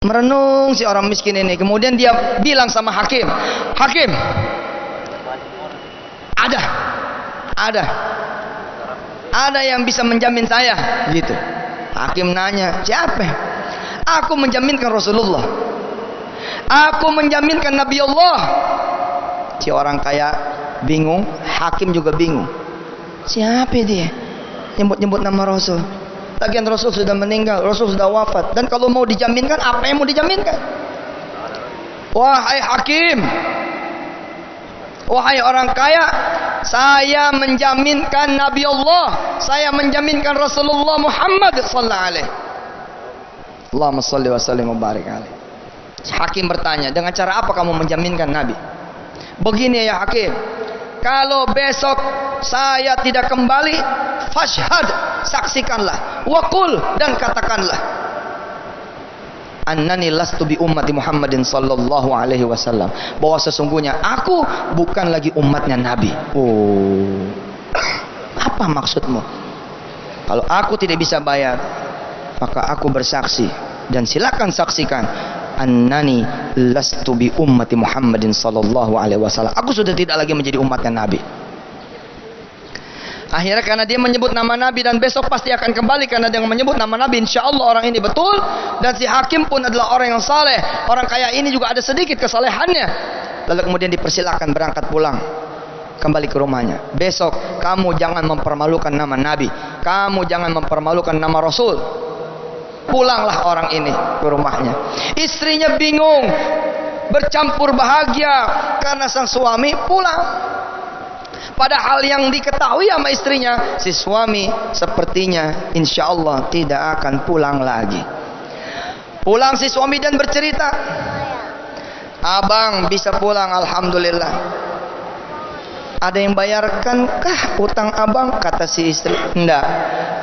Merenung si orang miskin ini. Kemudian dia bilang sama hakim, hakim, ada yang bisa menjamin saya, gitu. Hakim nanya, siapa? Aku menjaminkan Rasulullah, aku menjaminkan Nabi Allah. Si orang kaya bingung, hakim juga bingung. Siapa dia? Nyebut-nyebut nama Rasul. Lagian Rasul sudah meninggal, Rasul sudah wafat. Dan kalau mau dijaminkan, apa yang mau dijaminkan? Wahai hakim, wahai orang kaya, saya menjaminkan Nabi Allah, saya menjaminkan Rasulullah Muhammad sallallahu alaihi. Allahumma shalli wa sallim wa barik alaihi. Hakim bertanya, dengan cara apa kamu menjaminkan Nabi? Begini ya hakim, kalau besok saya tidak kembali, fashhad, saksikanlah, waqul, dan katakanlah, annani lastu bi ummati Muhammadin sallallahu alaihi wasallam, bahwa sesungguhnya aku bukan lagi umatnya Nabi. Oh, apa maksudmu? Kalau aku tidak bisa bayar, maka aku bersaksi, dan silakan saksikan, annani lastu bi ummati Muhammadin sallallahu alaihi wasallam, aku sudah tidak lagi menjadi umatnya Nabi. Akhirnya karena dia menyebut nama Nabi dan besok pasti akan kembali karena dia menyebut nama Nabi, insya Allah orang ini betul, dan si hakim pun adalah orang yang saleh. Orang kaya ini juga ada sedikit kesalehannya. Lalu kemudian dipersilakan berangkat pulang kembali ke rumahnya. Besok kamu jangan mempermalukan nama Nabi, kamu jangan mempermalukan nama Rasul. Pulanglah orang ini ke rumahnya. Istrinya bingung, bercampur bahagia karena sang suami pulang. Padahal yang diketahui sama istrinya, si suami sepertinya insya Allah tidak akan pulang lagi. Pulang si suami dan bercerita, abang bisa pulang alhamdulillah. Ada yang bayarkankah utang abang? Kata si istri, enggak,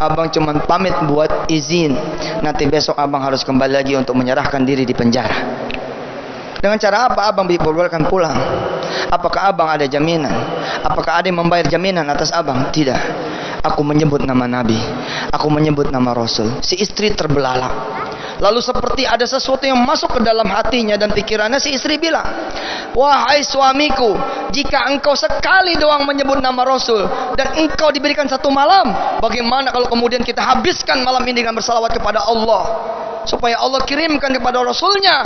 abang cuma pamit buat izin, nanti besok abang harus kembali lagi untuk menyerahkan diri di penjara. Dengan cara apa abang diperbolehkan pulang? Apakah abang ada jaminan? Apakah ada yang membayar jaminan atas abang? Tidak. Aku menyebut nama Nabi, aku menyebut nama Rasul. Si istri terbelalak. Lalu seperti ada sesuatu yang masuk ke dalam hatinya dan pikirannya, si istri bilang, wahai suamiku, jika engkau sekali doang menyebut nama Rasul dan engkau diberikan satu malam, bagaimana kalau kemudian kita habiskan malam ini dengan bersalawat kepada Allah, supaya Allah kirimkan kepada Rasulnya,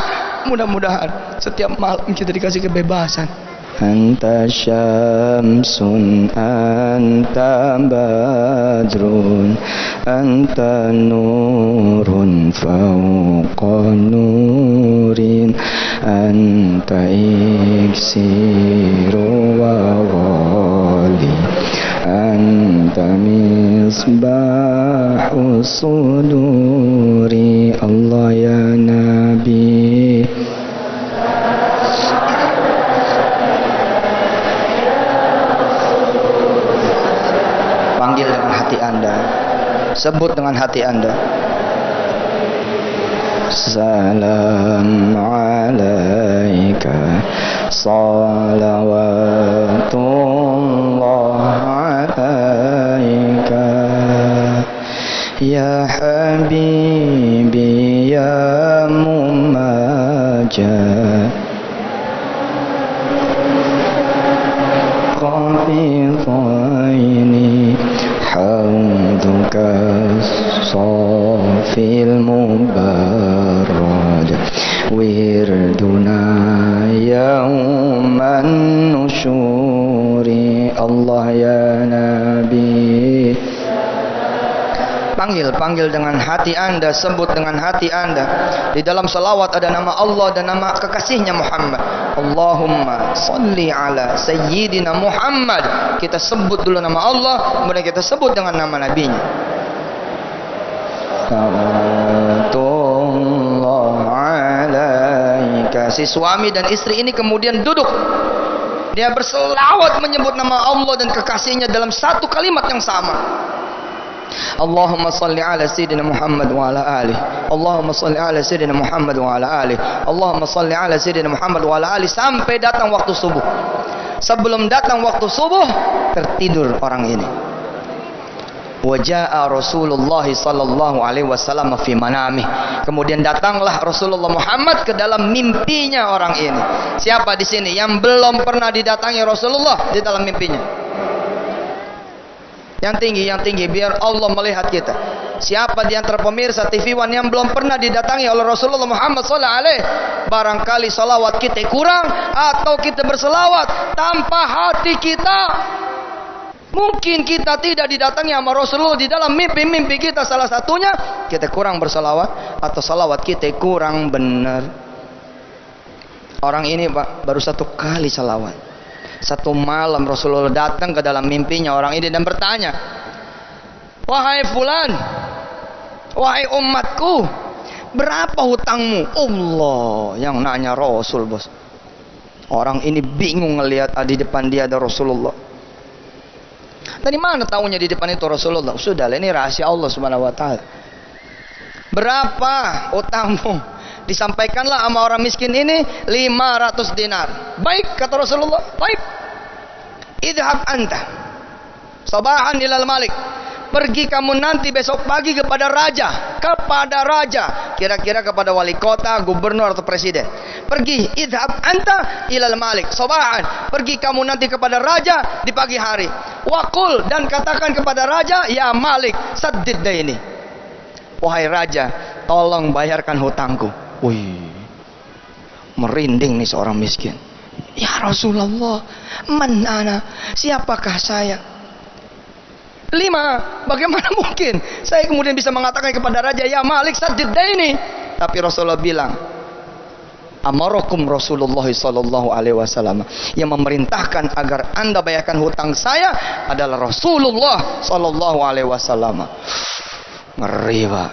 mudah-mudahan setiap malam kita dikasih kebebasan. Anta syamsun, anta badrun, anta nurun fauqa nurin, anta iksiru wa wali, anta misbahu suduri. Allah ya Nabi, panggil dengan hati Anda, sebut dengan hati Anda. Salam alaika salawatullah alaika ya habibi ya mumajjad qafitaini hauduka safil mubarrad wirduna yauman nusyuri. Allah ya Nabi, panggil dengan hati Anda, sebut dengan hati Anda. Di dalam salawat ada nama Allah dan nama kekasihnya Muhammad. Allahumma salli ala sayyidina Muhammad. Kita sebut dulu nama Allah, kemudian kita sebut dengan nama nabinya. Salawatullah alaika. Si suami dan istri ini kemudian duduk, dia berselawat menyebut nama Allah dan kekasihnya dalam satu kalimat yang sama. Allahumma salli ala sayyidina Muhammad wa ala alihi. Allahumma salli ala sayyidina Muhammad wa ala alihi. Allahumma salli ala sayyidina Muhammad wa ala alihi, sampai datang waktu subuh. Sebelum datang waktu subuh, tertidur orang ini. Wa jaa Rasulullah sallallahu alaihi wasallam fi manamih. Kemudian datanglah Rasulullah Muhammad ke dalam mimpinya orang ini. Siapa di sini yang belum pernah didatangi Rasulullah di dalam mimpinya? Yang tinggi, biar Allah melihat kita. Siapa di antara pemirsa TV One yang belum pernah didatangi oleh Rasulullah Muhammad SAW? Barangkali salawat kita kurang, atau kita berselawat tanpa hati kita. Mungkin kita tidak didatangi sama Rasulullah di dalam mimpi-mimpi kita. Salah satunya kita kurang berselawat, atau salawat kita kurang benar. Orang ini Pak baru 1 kali salawat. 1 malam Rasulullah datang ke dalam mimpinya orang ini dan bertanya, wahai fulan, wahai umatku, berapa hutangmu? Allah yang nanya Rasul, bos. Orang ini bingung ngelihat di depan dia ada Rasulullah. Dari mana tahunya di depan itu Rasulullah? Sudah, ini rahasia Allah Subhanahu wa taala. Berapa hutangmu? Disampaikanlah sama orang miskin ini 500 dinar. Baik, kata Rasulullah. Baik. Idhab anta sabahan ilal malik. Pergi kamu nanti besok pagi kepada raja. Kepada raja. Kira-kira kepada wali kota, gubernur atau presiden. Pergi. Idhab anta ilal malik sabahan. Pergi kamu nanti kepada raja di pagi hari. Waqul, dan katakan kepada raja, ya malik saddid daini. Wahai raja, tolong bayarkan hutangku. Wih, merinding nih seorang miskin. Ya Rasulullah, man ana? Siapakah saya? 5, bagaimana mungkin saya kemudian bisa mengatakan kepada raja, ya Malik saddid daini? Tapi Rasulullah bilang, amarakum Rasulullah sallallahu alaihi wasallam, yang memerintahkan agar anda bayarkan hutang saya adalah Rasulullah sallallahu alaihi wasallam. Ngeri Pak.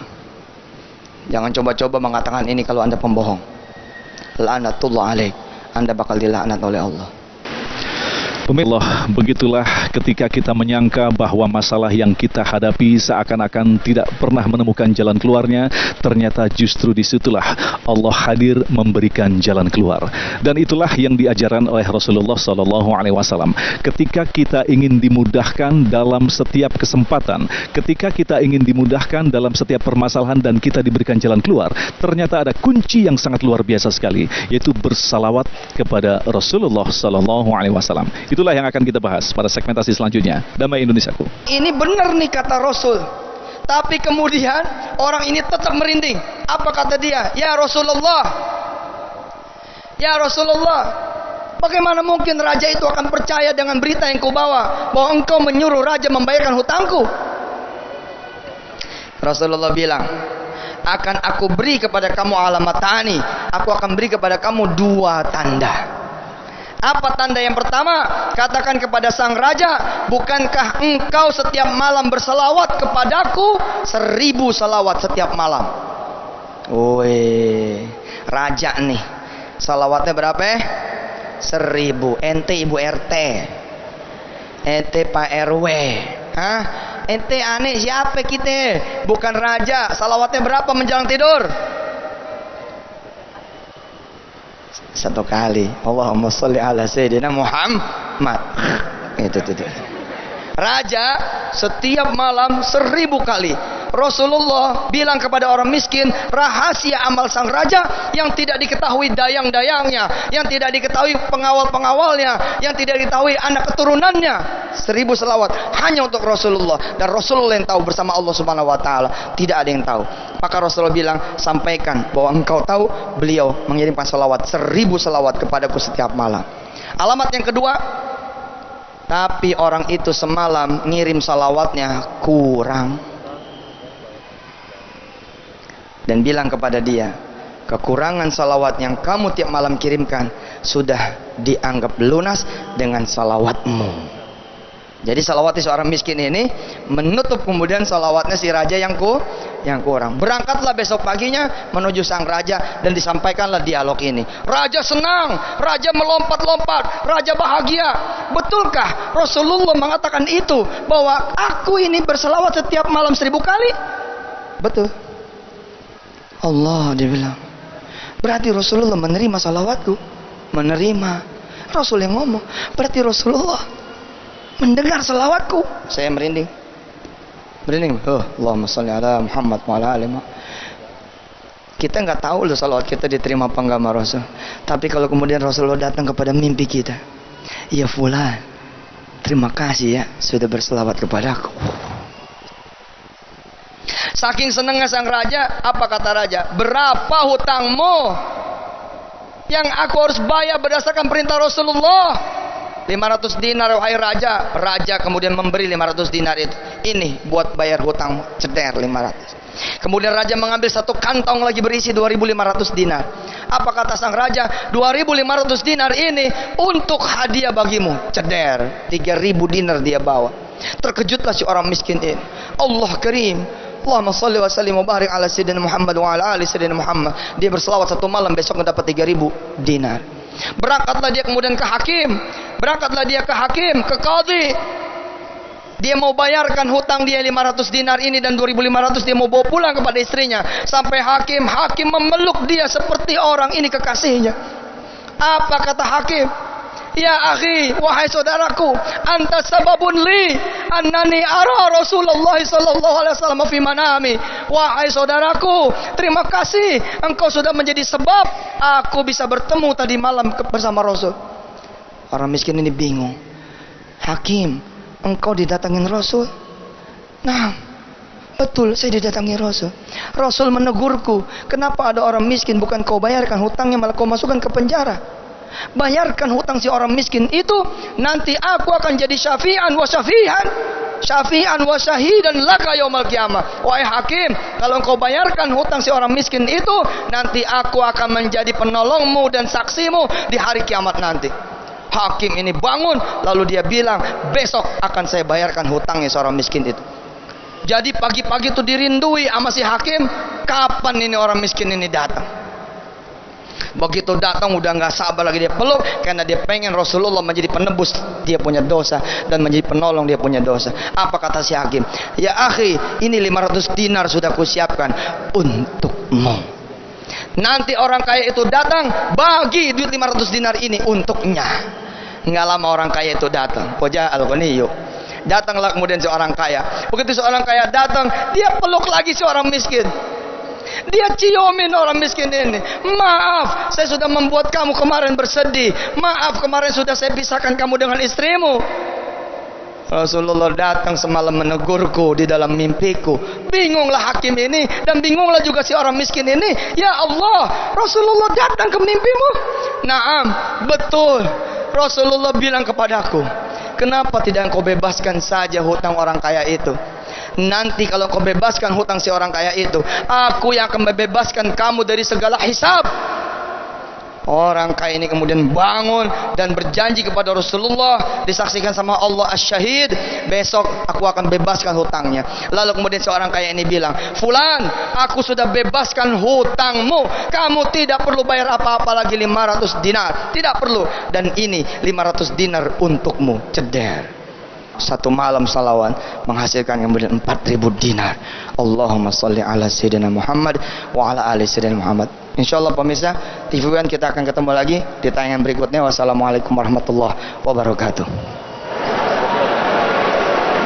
Jangan coba-coba mengatakan ini kalau anda pembohong. La'natullah alaik, anda bakal dilaknat oleh Allah. Pemirsa, begitulah ketika kita menyangka bahwa masalah yang kita hadapi seakan-akan tidak pernah menemukan jalan keluarnya, ternyata justru disitulah Allah hadir memberikan jalan keluar. Dan itulah yang diajarkan oleh Rasulullah SAW. Ketika kita ingin dimudahkan dalam setiap kesempatan, ketika kita ingin dimudahkan dalam setiap permasalahan dan kita diberikan jalan keluar, ternyata ada kunci yang sangat luar biasa sekali, yaitu bersalawat kepada Rasulullah SAW. Itulah yang akan kita bahas pada segmentasi selanjutnya. Damai Indonesiaku. Ini benar nih kata Rasul. Tapi kemudian orang ini tetap merinding. Apa kata dia? Ya Rasulullah, ya Rasulullah, bagaimana mungkin raja itu akan percaya dengan berita yang kau bawa, bahwa engkau menyuruh raja membayarkan hutangku? Rasulullah bilang, akan aku beri kepada kamu alamatani. Aku akan beri kepada kamu 2 tanda. Apa tanda yang pertama? Katakan kepada sang raja, bukankah engkau setiap malam berselawat kepadaku 1000 salawat setiap malam? Woi, raja nih, salawatnya berapa? 1000. Ente ibu RT, ente Pak RW, hah? Ente aneh siapa kita? Bukan raja. Salawatnya berapa menjelang tidur? 1 kali. Allahumma sholli ala sayyidina Muhammad. Itu. Raja setiap malam 1000 kali. Rasulullah bilang kepada orang miskin, rahasia amal sang raja yang tidak diketahui dayang-dayangnya, yang tidak diketahui pengawal-pengawalnya, yang tidak diketahui anak keturunannya. 1000 selawat hanya untuk Rasulullah, dan Rasulullah yang tahu bersama Allah Subhanahu wa taala. Tidak ada yang tahu. Maka Rasulullah bilang, sampaikan bahwa engkau tahu beliau mengirimkan selawat 1000 selawat kepadaku setiap malam. Alamat yang kedua, tapi orang itu semalam ngirim salawatnya kurang, dan bilang kepada dia, kekurangan salawat yang kamu tiap malam kirimkan sudah dianggap lunas dengan salawatmu. Jadi salawatnya seorang miskin ini menutup kemudian salawatnya si raja yang kurang. Berangkatlah besok paginya menuju sang raja dan disampaikanlah dialog ini. Raja senang, raja melompat-lompat, raja bahagia. Betulkah Rasulullah mengatakan itu, bahwa aku ini berselawat setiap malam 1000 kali? Betul. Allah, dia bilang, berarti Rasulullah menerima salawatku. Menerima. Rasul yang ngomong, berarti Rasulullah mendengar salawatku. Saya merinding. Merinding. Allahumma sholli ala Muhammad wa ala ali Muhammad. Kita nggak tahu loh salawat kita diterima apa enggak sama Rasul. Tapi kalau kemudian Rasulullah datang kepada mimpi kita, ya fulan, terima kasih ya sudah berselawat kepadaku. Saking senangnya sang raja, apa kata raja? Berapa hutangmu yang aku harus bayar berdasarkan perintah Rasulullah? 500 dinar wahai raja. Raja kemudian memberi 500 dinar itu. Ini buat bayar hutang, ceder 500. Kemudian raja mengambil satu kantong lagi berisi 2.500 dinar. Apa kata sang raja? 2.500 dinar ini untuk hadiah bagimu. Ceder, 3.000 dinar dia bawa. Terkejutlah si orang miskin ini. Allah Karim, Allahumma salli wa sallim wa barik ala sayyidina Muhammad wa ala ali sayyidina Muhammad. Dia berselawat satu malam, besok mendapat 3.000 dinar. Berangkatlah dia kemudian ke hakim. Berangkatlah dia ke hakim, ke qadhi. Dia mau bayarkan hutang dia 500 dinar ini dan 2.500 dia mau bawa pulang kepada istrinya. Sampai hakim memeluk dia seperti orang ini kekasihnya. Apa kata hakim? Ya akhi, wahai saudaraku, anta sababun li annani ara Rasulullah sallallahu alaihi wasallam fi manami. Wahai saudaraku, terima kasih engkau sudah menjadi sebab aku bisa bertemu tadi malam bersama Rasul. Orang miskin ini bingung. Hakim, engkau didatangin Rasul? Nah, betul, saya didatangi Rasul. Rasul menegurku, kenapa ada orang miskin bukan kau bayarkan hutangnya malah kau masukkan ke penjara? Bayarkan hutang si orang miskin itu, nanti aku akan jadi syafi'an wa syafihan, syafi'an wa syahidan laka yaumil qiyamah. Wahai hakim, kalau engkau bayarkan hutang si orang miskin itu, nanti aku akan menjadi penolongmu dan saksimu di hari kiamat nanti. Hakim ini bangun, lalu dia bilang, besok akan saya bayarkan hutangnya seorang miskin itu. Jadi pagi-pagi itu dirindui sama si hakim, kapan ini orang miskin ini datang? Begitu datang udah nggak sabar lagi dia peluk, karena dia pengen Rasulullah menjadi penebus dia punya dosa dan menjadi penolong dia punya dosa. Apa kata si hakim? Ya akhi, ini 500 dinar sudah kusiapkan untukmu. Nanti orang kaya itu datang, bagi duit 500 dinar ini untuknya. Nggak lama orang kaya itu datang. Poja al-ghaniyu. Datanglah kemudian seorang kaya. Begitu seorang kaya datang, dia peluk lagi seorang miskin. Dia ciumin orang miskin ini. Maaf, saya sudah membuat kamu kemarin bersedih. Maaf, kemarin sudah saya pisahkan kamu dengan istrimu. Rasulullah datang semalam menegurku di dalam mimpiku. Bingunglah hakim ini dan bingunglah juga si orang miskin ini. Ya Allah, Rasulullah datang ke mimpimu? Naam, betul. Rasulullah bilang kepadaku, kenapa tidak engkau bebaskan saja hutang orang kaya itu? Nanti kalau kau bebaskan hutang si orang kaya itu, aku yang akan membebaskan kamu dari segala hisab. Orang kaya ini kemudian bangun dan berjanji kepada Rasulullah, disaksikan sama Allah as-syahid, besok aku akan bebaskan hutangnya. Lalu kemudian seorang kaya ini bilang, Fulan, aku sudah bebaskan hutangmu, kamu tidak perlu bayar apa-apa lagi 500 dinar, tidak perlu. Dan ini 500 dinar untukmu, ceder. Satu malam salawat menghasilkan kemudian 4.000 dinar. Allahumma salli ala sayyidina Muhammad wa ala ali sayyidina Muhammad. Insyaallah pemirsa, TV-an kita akan ketemu lagi di tayangan berikutnya. Wassalamualaikum warahmatullahi wabarakatuh.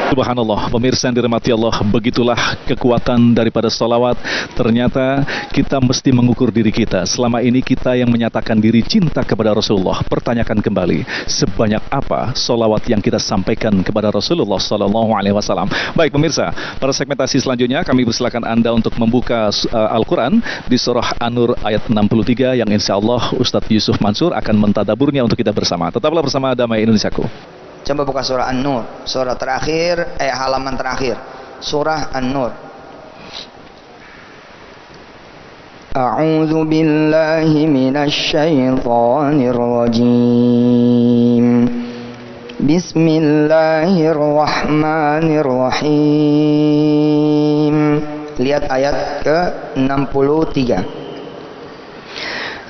Subhanallah, pemirsa yang dirahmati Allah, begitulah kekuatan daripada salawat. Ternyata kita mesti mengukur diri kita. Selama ini kita yang menyatakan diri cinta kepada Rasulullah, pertanyakan kembali, sebanyak apa salawat yang kita sampaikan kepada Rasulullah Sallallahu Alaihi Wasallam. Baik pemirsa, pada segmentasi selanjutnya kami persilakan Anda untuk membuka Al-Quran di surah An-Nur ayat 63 yang insya Allah Ustadz Yusuf Mansur akan mentadaburnya untuk kita bersama. Tetaplah bersama Damai Indonesiaku. Coba buka surah An-Nur, surah terakhir, halaman terakhir. Surah An-Nur. A'udzu billahi minasy syaithanir rajim. Bismillahirrahmanirrahim. Lihat ayat ke-63.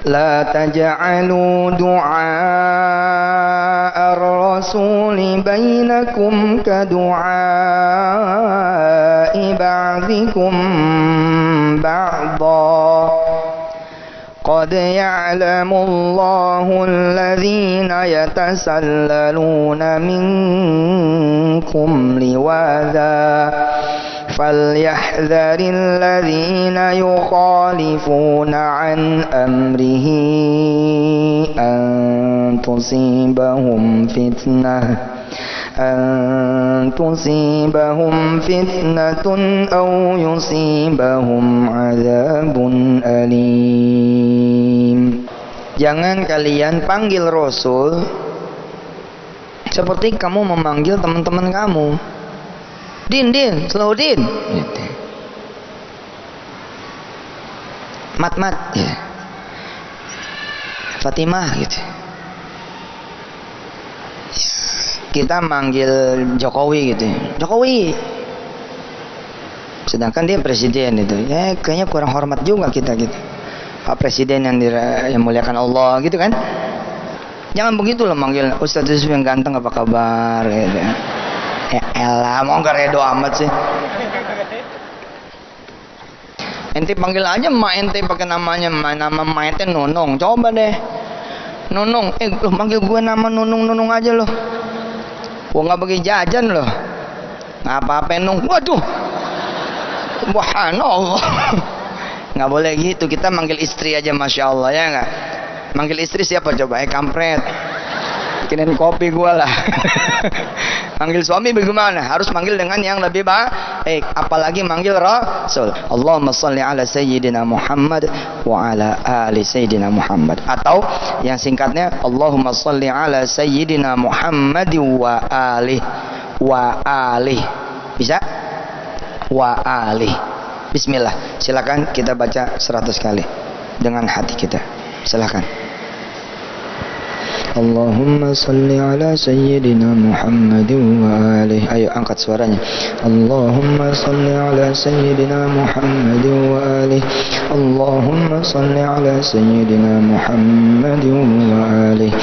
لا تجعلوا دعاء الرسول بينكم كدعاء بعضكم بعضا قد يعلم الله الذين يتسللون منكم لواذا فليحذر الذين يخالفون عن أمره أن تصيبهم فتنة أو يصيبهم عذاب أليم. Jangan kalian panggil Rasul seperti kamu memanggil teman-teman kamu. Din, slow din. Gitu. Mat, ya. Fatimah gitu. Kita manggil Jokowi gitu. Jokowi. Sedangkan dia presiden itu. Ya kayaknya kurang hormat juga kita gitu. Pak Presiden yang muliakan Allah gitu kan. Jangan begitu loh manggil Ustadz Yusuf yang ganteng apa kabar gitu. Ya elah, mau gak redo amat sih. Ente panggil aja emak ente pakai namanya, nama emak ente Nunung. Coba deh. Nunung, lo manggil gue nama Nunung aja loh. Gue gak bagi jajan loh. Nggak apa-apa Nung. Waduh. Subhanallah. Nggak boleh gitu, kita manggil istri aja, masya Allah ya nggak. Manggil istri siapa coba? Kampret, bikinin kopi gua lah. Manggil suami bagaimana? Harus manggil dengan yang lebih baik, apalagi manggil Rasul. Allahumma salli ala sayyidina Muhammad wa ala ali sayyidina Muhammad. Atau yang singkatnya Allahumma salli ala sayyidina Muhammad wa ali. Bisa? Wa ali. Bismillah, silakan kita baca 100 kali dengan hati kita. Silakan. Allahumma salli ala sayyidina Muhammad wa alihi. Ayo angkat suaranya. Allahumma salli ala sayyidina Muhammad wa alihi. Allahumma salli ala sayyidina Muhammad wa alihi.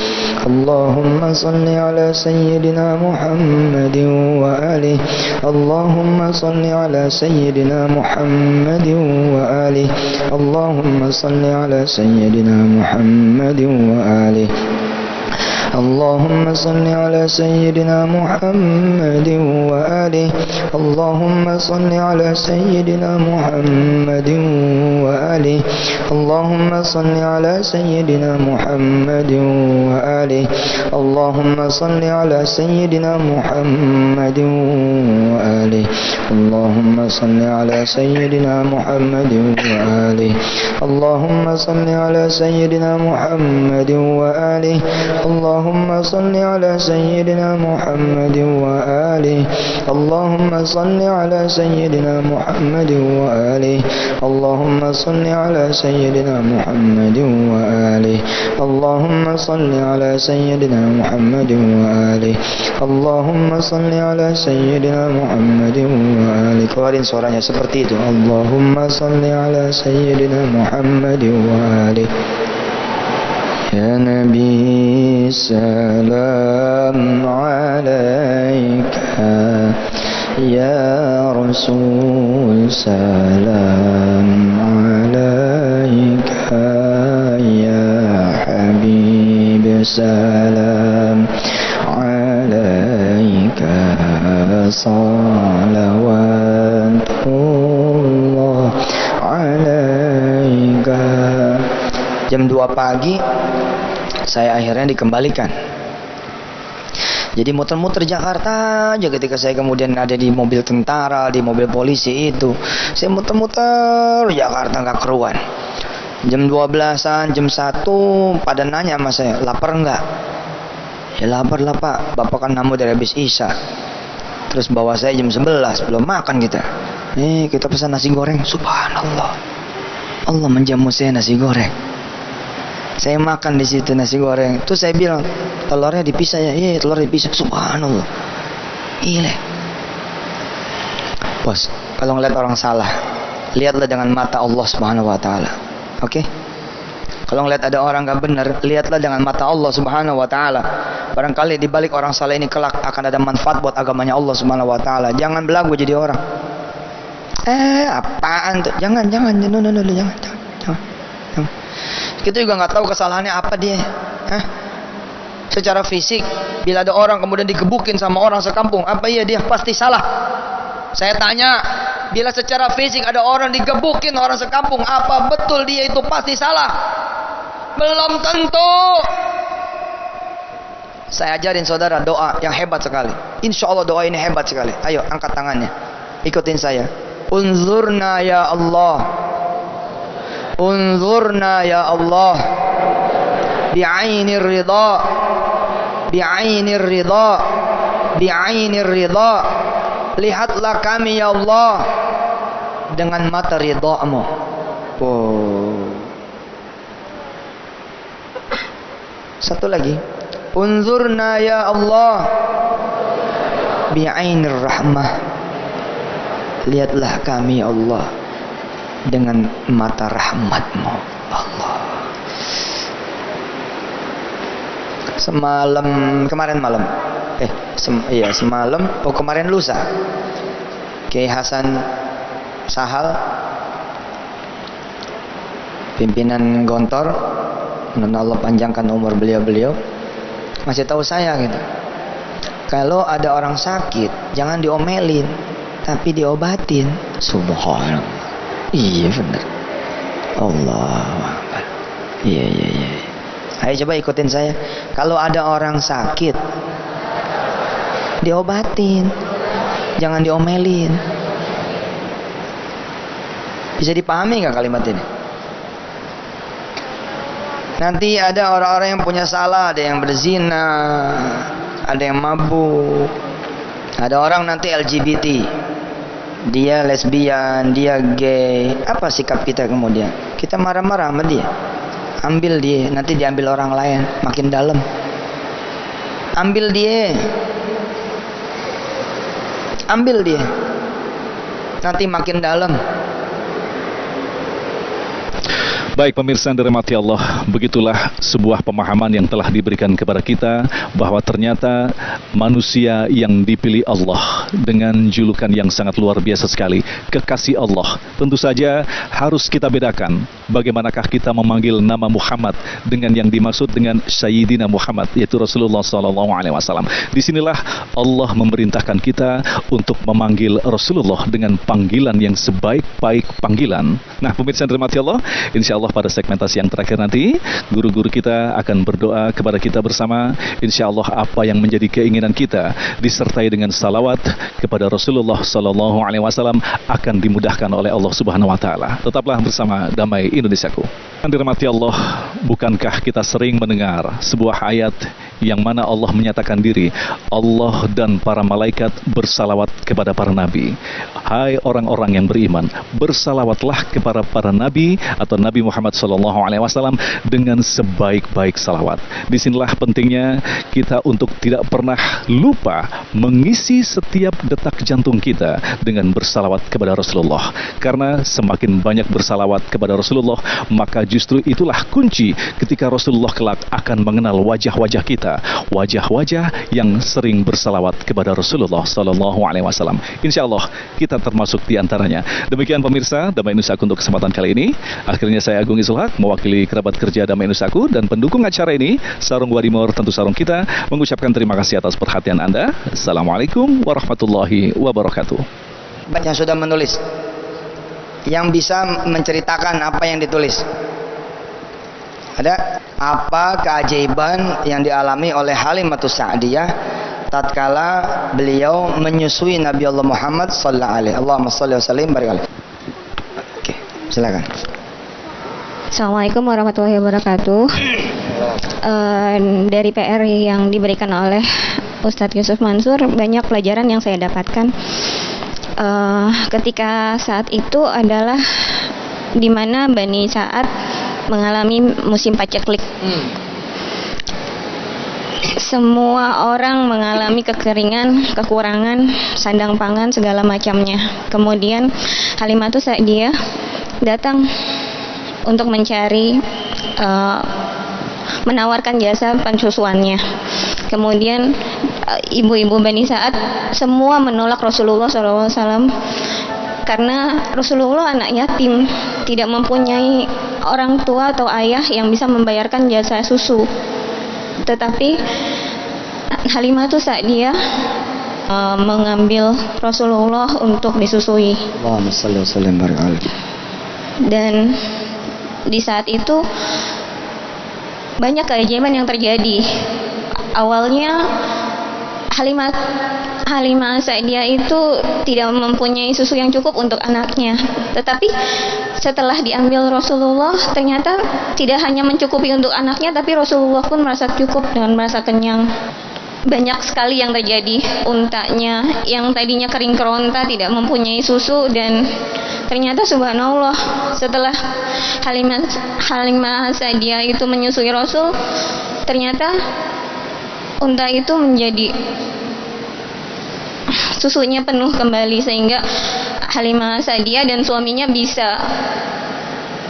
Allahumma salli ala sayyidina Muhammad wa alihi. Allahumma salli ala sayyidina Muhammad wa alihi. Allahumma salli ala sayyidina Muhammad wa alihi. اللهم صل على سيدنا محمد وآله. اللهم صل على سيدنا محمد وآله. اللهم صل على سيدنا محمد وآله. اللهم صل على سيدنا محمد وآله. اللهم صل على سيدنا محمد وآله. اللهم صل على سيدنا محمد وآله. اللهم صل على سيدنا محمد وآله. اللهم صل على سيدنا محمد وآله. اللهم صل على سيدنا محمد وآله. اللهم صل على سيدنا محمد وآله. اللهم صل على سيدنا محمد وآله. Keluarin suaranya seperti itu. Allahumma salli ala sayyidina Muhammad wa alihi. Ya Nabi salam alaika. Ya Rasul salam alaika. Ya Habib salam alaika. Salawatullah alaika. Jam 2 pagi saya akhirnya dikembalikan. Jadi muter-muter Jakarta aja ketika saya kemudian ada di mobil tentara, di mobil polisi itu. Saya muter-muter Jakarta nggak keruan. Jam 12-an, jam 1 pada nanya sama saya, lapar nggak? Ya lapar lah Pak, Bapak kan namu dari habis Isya. Terus bawa saya jam 11, belum makan kita. Kita pesan nasi goreng, subhanallah. Allah menjamu saya nasi goreng. Saya makan di situ nasi goreng. Terus saya bilang, telurnya dipisah ya? Iya, telur dipisah. Subhanallah. Iya. Bos, kalau ngeliat orang salah, lihatlah dengan mata Allah Subhanahu wa taala. Oke? Kalau ngeliat ada orang gak benar, lihatlah dengan mata Allah Subhanahu wa taala. Barangkali di balik orang salah ini kelak akan ada manfaat buat agamanya Allah Subhanahu wa taala. Jangan belagu jadi orang. Apaan tuh? Jangan. Jangan. Kita juga nggak tahu kesalahannya apa dia. Secara fisik, bila ada orang kemudian digebukin sama orang sekampung, apa iya dia pasti salah? Saya tanya, Bila secara fisik ada orang digebukin orang sekampung, apa betul dia itu pasti salah? Belum tentu. Saya ajarin saudara doa yang hebat sekali. Insya Allah doa ini hebat sekali. Ayo angkat tangannya, ikutin saya. Unzurna ya Allah, unzurna ya Allah, bi'ainir ridha, bi'ainir ridha, bi'ainir ridha. Lihatlah kami ya Allah dengan mata ridha-Mu. Oh. Satu lagi. Unzurna ya Allah bi'ainir rahmah. Lihatlah kami ya Allah dengan mata rahmat-Mu. Allah. Kemarin malam. Semalam. Kemarin lusa. Kiai Hasan Sahal, pimpinan Gontor, dan Allah panjangkan umur beliau, masih tahu saya gitu. Kalau ada orang sakit, jangan diomelin, tapi diobatin. Subhanallah. Iya benar. Allah. Iya. Ayo coba ikutin saya. Kalau ada orang sakit, diobatin, jangan diomelin. Bisa dipahami nggak kalimat ini? Nanti ada orang-orang yang punya salah, ada yang berzina, ada yang mabuk, ada orang nanti LGBT, dia lesbian, dia gay. Apa sikap kita kemudian? Kita marah-marah sama dia, ambil dia, nanti diambil orang lain, makin dalam. Ambil dia, nanti makin dalam. Baik pemirsa yang dirahmati Allah, begitulah sebuah pemahaman yang telah diberikan kepada kita bahwa ternyata manusia yang dipilih Allah dengan julukan yang sangat luar biasa sekali, kekasih Allah. Tentu saja harus kita bedakan bagaimanakah kita memanggil nama Muhammad dengan yang dimaksud dengan Sayyidina Muhammad, yaitu Rasulullah SAW. Disinilah Allah memerintahkan kita untuk memanggil Rasulullah dengan panggilan yang sebaik-baik panggilan. Nah pemirsa yang dirahmati Allah, insya Allah pada segmentasi yang terakhir nanti guru-guru kita akan berdoa kepada kita bersama. Insya Allah apa yang menjadi keinginan kita disertai dengan salawat kepada Rasulullah SAW akan dimudahkan oleh Allah Subhanahu Wa Taala. Tetaplah bersama Damai Indonesiaku. Dirahmati Allah, bukankah kita sering mendengar sebuah ayat yang mana Allah menyatakan diri, Allah dan para malaikat bersalawat kepada para nabi. Hai orang-orang yang beriman, bersalawatlah kepada para nabi atau Nabi Muhammad SAW dengan sebaik-baik salawat. Disinilah pentingnya kita untuk tidak pernah lupa mengisi setiap detak jantung kita dengan bersalawat kepada Rasulullah. Karena semakin banyak bersalawat kepada Rasulullah, maka justru itulah kunci ketika Rasulullah kelak akan mengenal wajah-wajah kita, wajah-wajah yang sering bersalawat kepada Rasulullah SAW. Insya Allah kita termasuk di antaranya. Demikian pemirsa Damai Indonesiaku untuk kesempatan kali ini. Akhirnya saya Agung Izulhaq mewakili kerabat kerja Damai Indonesiaku dan pendukung acara ini, Sarung Warimor tentu sarung kita, mengucapkan terima kasih atas perhatian Anda. Assalamualaikum warahmatullahi wabarakatuh. Banyak yang sudah menulis, yang bisa menceritakan apa yang ditulis. Ada apa keajaiban yang dialami oleh Halimatus Sa'diyah tatkala beliau menyusui Nabi Allah Muhammad sallallahu alaihi. Allahumma shalli wa sallim barik alaihi. Oke, silakan. Assalamualaikum warahmatullahi wabarakatuh. Dari PR yang diberikan oleh Ustadz Yusuf Mansur, banyak pelajaran yang saya dapatkan. Ketika saat itu adalah di mana Bani Sa'ad mengalami musim paceklik. Semua orang mengalami kekeringan, kekurangan, sandang pangan segala macamnya. Kemudian Halimatus Sa'diyah datang untuk mencari, menawarkan jasa pensusuannya. Kemudian ibu-ibu Bani Sa'ad semua menolak Rasulullah SAW karena Rasulullah anak yatim, tidak mempunyai orang tua atau ayah yang bisa membayarkan jasa susu. Tetapi Halimatus Sa'diyah mengambil Rasulullah untuk disusui. Allahumma shalli wa sallim barik alaihi. Dan di saat itu banyak keajaiban yang terjadi. Awalnya Halimah Sa'diyah itu tidak mempunyai susu yang cukup untuk anaknya. Tetapi setelah diambil Rasulullah, ternyata tidak hanya mencukupi untuk anaknya, tapi Rasulullah pun merasa cukup dan merasa kenyang. Banyak sekali yang terjadi. Untanya yang tadinya kering keronta tidak mempunyai susu, dan ternyata subhanallah setelah Halimah Sa'diyah itu menyusui Rasul, ternyata unta itu menjadi susunya penuh kembali, sehingga Halimah Sa'diyah dan suaminya bisa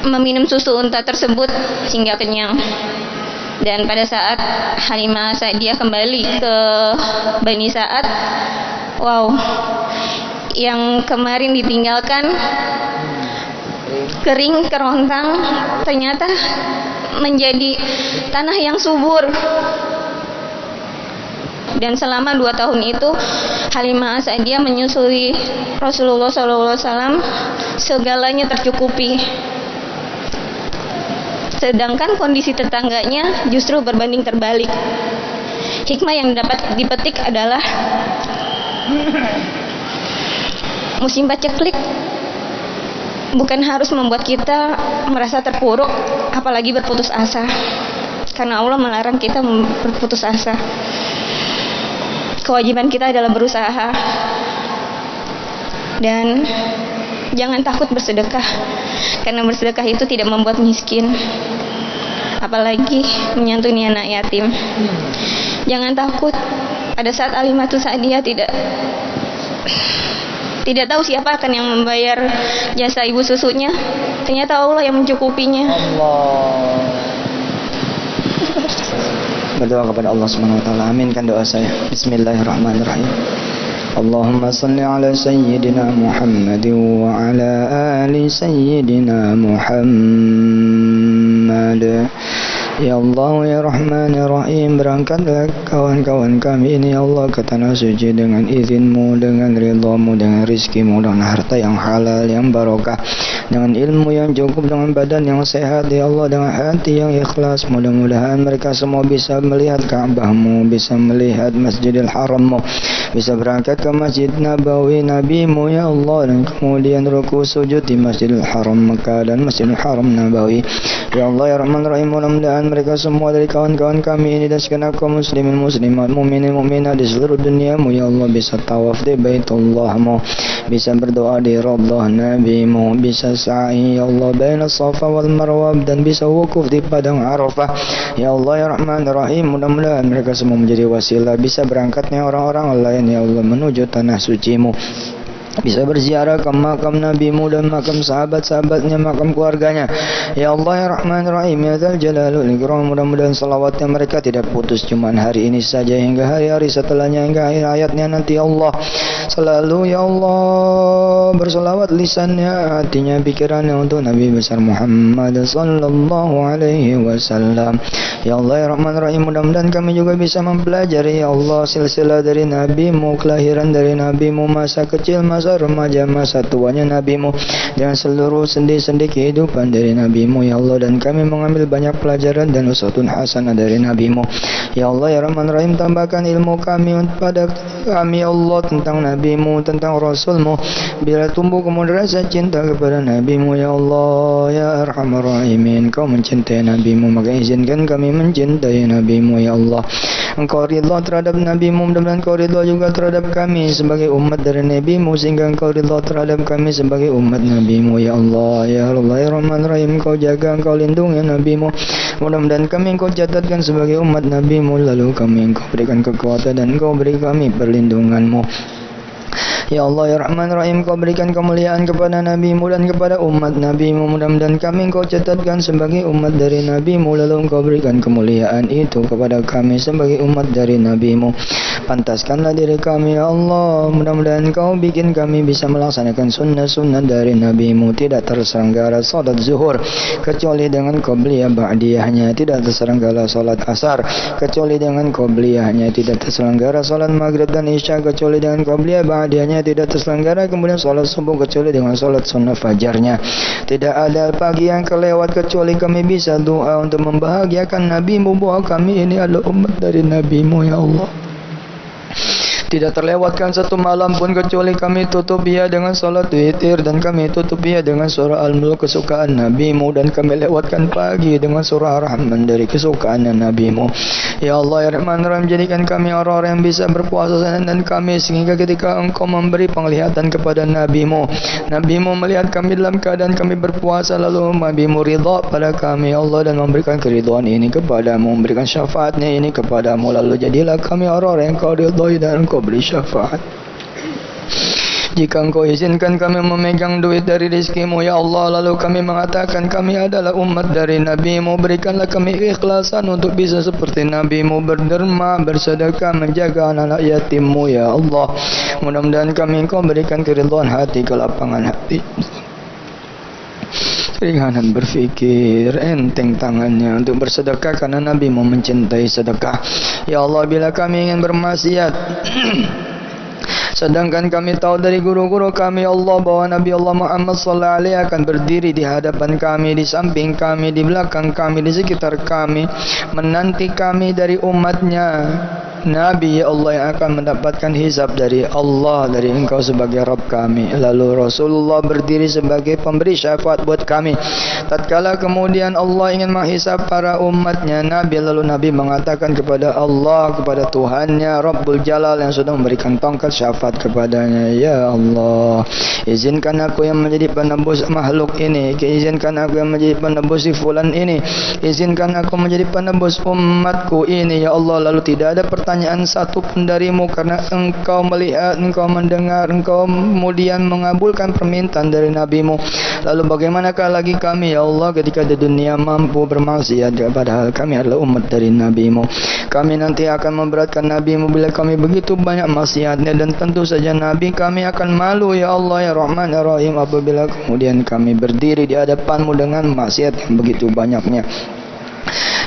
meminum susu unta tersebut hingga kenyang. Dan pada saat Halimah Sa'diyah kembali ke Bani Sa'ad, wow, yang kemarin ditinggalkan kering kerontang ternyata menjadi tanah yang subur. Dan selama 2 tahun itu Halimah Sa'diyah menyusui Rasulullah SAW, segalanya tercukupi. Sedangkan kondisi tetangganya justru berbanding terbalik. Hikmah yang dapat dipetik adalah musibah ceklik bukan harus membuat kita merasa terpuruk, apalagi berputus asa. Karena Allah melarang kita berputus asa. Kewajiban kita adalah berusaha. Dan jangan takut bersedekah, karena bersedekah itu tidak membuat miskin, apalagi menyantuni anak yatim. Jangan takut pada saat Halimah Sa'diyah tidak tahu siapa akan yang membayar jasa ibu susunya. Ternyata Allah yang mencukupinya. Berdoa kepada Allah Subhanahu wa taala. Aminkan doa saya. Bismillahirrahmanirrahim. Allahumma salli ala sayyidina Muhammad wa ala ali sayyidina Muhammad. Ya Allah, ya Rahman, ya Rahim, berangkatlah kawan-kawan kami ini ya Allah ke tanah suci dengan izin-Mu, dengan ridha-Mu, dengan rizki-Mu, dengan harta yang halal, yang barokah, dengan ilmu yang cukup, dengan badan yang sehat ya Allah, dengan hati yang ikhlas. Mudah-mudahan mereka semua bisa melihat Ka'bah-Mu, bisa melihat Masjidil Haram-Mu, bisa berangkat ke Masjid Nabawi Nabi-Mu ya Allah, dan kemudian ruku sujud di Masjidil Haram Mekah dan Masjidil Haram Nabawi ya Allah, ya Rahman Rahim. Mudah-mudahan mereka semua dari kawan-kawan kami ini dan segenap kaum muslimin muslimat, mukminin mukminat di seluruh dunia-Mu ya Allah, bisa tawaf di Baitullah-Mu, bisa berdoa di Raudhah Nabi-Mu, bisa sa'i ya Allah baina Safa wal Marwah, dan bisa wukuf di padang Arafah ya Allah, ya Rahman Rahim. Mudah-mudahan mereka semua menjadi wasilah bisa berangkatnya orang-orang lain ya Allah menuju tanah suci-Mu, bisa berziarah ke makam Nabi-Mu dan makam sahabat-sahabatnya, makam keluarganya ya Allah, ya Rahman Rahim, ya Dzal Jalalul Ikram. Mudah-mudahan salawatnya mereka tidak putus cuma hari ini saja, hingga hari-hari setelahnya, hingga akhir hayatnya nanti ya Allah. Selalu ya Allah bersalawat lisannya, hatinya, pikirannya untuk Nabi besar Muhammad sallallahu alaihi wasallam ya Allah, ya Rahman Rahim. Mudah-mudahan kami juga bisa mempelajari ya Allah silsilah dari Nabi-Mu, kelahiran dari Nabi-Mu, masa kecil, masa remaja, masa tuanya Nabi-Mu, dengan seluruh sendi-sendi kehidupan dari Nabi-Mu ya Allah, dan kami mengambil banyak pelajaran dan uswatun hasanah dari Nabi-Mu ya Allah, ya Rahman Rahim. Tambahkan ilmu kami pada kami ya Allah tentang Nabi-Mu, tentang Rasul-Mu, bila tumbuh kemudian rasa cinta kepada Nabi-Mu ya Allah, ya Arhamar Rahimin. Kau mencintai Nabi-Mu, maka izinkan kami mencintai Nabi-Mu ya Allah. Engkau ridha terhadap Nabi-Mu, mudah-mudahan Engkau ridha juga terhadap kami sebagai umat dari Nabi-Mu, sehingga Engkau ridha terhadap kami sebagai umat Nabi-Mu ya Allah, ya Allah, ya Rahman Rahim. Engkau jaga, Engkau lindungi Nabi-Mu, mudah-mudahan kami Engkau catatkan sebagai umat Nabi-Mu, lalu kami Engkau berikan kekuatan dan Engkau beri kami perlindungan-Mu Ya Allah ya Rahman Rahim, Kau berikan kemuliaan kepada Nabi-Mu dan kepada umat Nabi-Mu. Mudah-mudahan kami Kau catatkan sebagai umat dari Nabi-Mu, lalu Kau berikan kemuliaan itu kepada kami sebagai umat dari Nabi-Mu. Pantaskanlah diri kami ya Allah, mudah-mudahan Kau bikin kami bisa melaksanakan sunnah-sunnah dari Nabi-Mu. Tidak terselenggara salat zuhur kecuali dengan qabliyah ba'diyahnya, tidak terselenggara salat asar kecuali dengan qabliyahnya, tidak terselenggara salat maghrib dan isya kecuali dengan qabliyah ba'diyahnya, tidak terselenggara kemudian salat subuh kecuali dengan salat sunnah fajarnya. Tidak ada pagi yang kelewat kecuali kami bisa doa untuk membahagiakan Nabi-Mu bahwa kami ini adalah umat dari Nabi-Mu ya Allah. Tidak terlewatkan satu malam pun kecuali kami tutup ia dengan salat witir, dan kami tutup ia dengan surah Al-Mulk kesukaan Nabi-Mu, dan kami lewatkan pagi dengan surah Ar-Rahman dari kesukaan Nabi-Mu. Ya Allah ya Rahman Rahim, jadikan kami orang-orang yang bisa berpuasa dan kami, sehingga ketika Engkau memberi penglihatan kepada Nabi-Mu, Nabi-Mu melihat kami dalam keadaan kami berpuasa, lalu Nabi-Mu ridha pada kami ya Allah, dan memberikan keridhaan ini kepadamu, memberikan syafaatnya ini kepadamu, lalu jadilah kami orang-orang yang Kau ridhai dan Engkau beri syafaat. Jika Engkau izinkan kami memegang duit dari rizkimu ya Allah, lalu kami mengatakan kami adalah umat dari Nabi-Mu, berikanlah kami ikhlasan untuk bisa seperti Nabi-Mu, berderma, bersedekah, menjaga anak-anak yatimmu ya Allah. Mudah-mudahan kami Engkau berikan keridhaan hati, kelapangan hati, keringanan berfikir, enteng tangannya untuk bersedekah karena Nabi-Mu mencintai sedekah. Ya Allah, bila kami ingin bermaksiat sedangkan kami tahu dari guru-guru kami Allah bahwa Nabi Allah Muhammad sallallahu alaihi akan berdiri di hadapan kami, di samping kami, di belakang kami, di sekitar kami, menanti kami dari umatnya Nabi ya Allah yang akan mendapatkan hisab dari Allah, dari Engkau sebagai Rabb kami. Lalu Rasulullah berdiri sebagai pemberi syafaat buat kami. Tatkala kemudian Allah ingin menghisab para umatnya Nabi, lalu Nabi mengatakan kepada Allah, kepada Tuhannya Rabbul Jalal yang sudah memberikan tongkat syafaat kepadanya, ya Allah, izinkan aku yang menjadi penebus makhluk ini, izinkan aku yang menjadi penebus si fulan ini, izinkan aku menjadi penebus umatku ini ya Allah. Lalu tidak ada pertanyaan satu pun darimu, karena Engkau melihat, Engkau mendengar, Engkau kemudian mengabulkan permintaan dari Nabi-Mu. Lalu bagaimanakah lagi kami ya Allah ketika di dunia mampu bermaksiat, padahal kami adalah umat dari Nabi-Mu. Kami nanti akan memberatkan Nabi-Mu bila kami begitu banyak maksiatnya, dan tentu saja Nabi kami akan malu ya Allah ya Rahman ya Rahim apabila kemudian kami berdiri di hadapan-Mu dengan maksiat yang begitu banyaknya.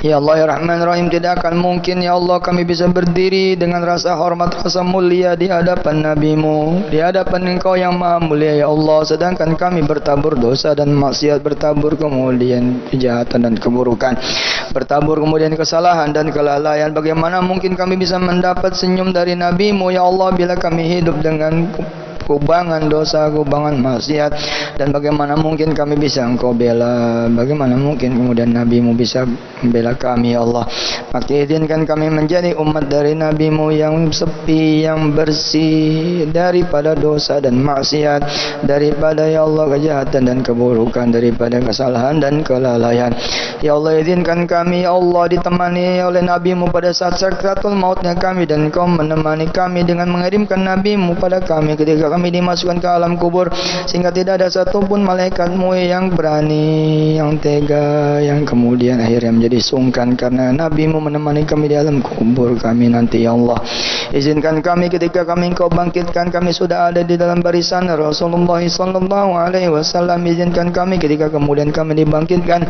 Ya Allah ya Rahman Rahim, tidak akan mungkin ya Allah kami bisa berdiri dengan rasa hormat, rasa mulia di hadapan Nabi-Mu, di hadapan Engkau yang maha mulia ya Allah, sedangkan kami bertabur dosa dan maksiat, bertabur kemudian kejahatan dan keburukan, bertabur kemudian kesalahan dan kelalaian. Bagaimana mungkin kami bisa mendapat senyum dari Nabi-Mu ya Allah bila kami hidup dengan kubangan dosa, kubangan maksiat? Dan bagaimana mungkin kami bisa Engkau bela, bagaimana mungkin kemudian Nabi-Mu bisa membela kami ya Allah? Maka izinkan kami menjadi umat dari Nabi-Mu yang sepi, yang bersih daripada dosa dan maksiat, daripada ya Allah kejahatan dan keburukan, daripada kesalahan dan kelalaian. Ya Allah, izinkan kami ya Allah ditemani oleh Nabi-Mu pada saat sakratul mautnya kami, dan Engkau menemani kami dengan mengirimkan Nabi-Mu pada kami ketika kami dimasukkan ke alam kubur, sehingga tidak ada satupun malaikat-Mu yang berani, yang tega, yang kemudian akhirnya menjadi sungkan karena Nabi-Mu menemani kami di alam kubur kami nanti ya Allah. Izinkan kami ketika kami Engkau bangkitkan, kami sudah ada di dalam barisan Rasulullah sallallahu alaihi wasallam. Izinkan kami ketika kemudian kami dibangkitkan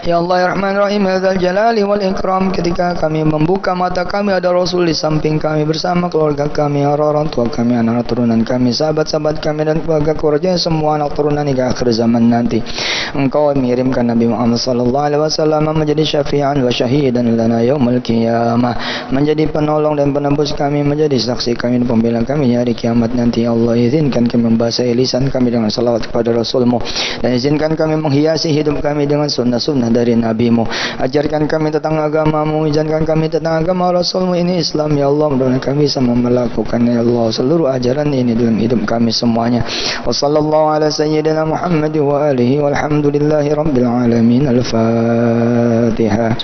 ya Allah ya Rahman Rahim hadzal jalali wal ikram, ketika kami membuka mata kami ada Rasul di samping kami bersama keluarga kami, orang tua kami, anak turunan kami, sahabat-sahabat kami, dan keluarga keluarga semua anak turunan hingga akhir zaman nanti. Engkau mengirimkan Nabi Muhammad sallallahu alaihi wasallam menjadi syafi'an wa syahidan lana yaumil qiyamah, menjadi penolong dan penebus kami, menjadi saksi kami dan pembela kami di hari kiamat nanti. Ya Allah, izinkan kami membasahi lisan kami dengan salawat kepada Rasul-Mu, dan izinkan kami menghiasi hidup kami dengan sunnah-sunnah dari Nabi-Mu. Ajarkan kami tentang agama-Mu, izinkan kami tentang agama Rasul-Mu ini Islam ya Allah. Mudah-mudahan kami bisa melakukan ya Allah seluruh ajaran ini dalam hidup kami semuanya. Wa sallallahu ala sayyidina Muhammad wa alihi walhamdulillahi rabbil alamin. Al-Fatihah.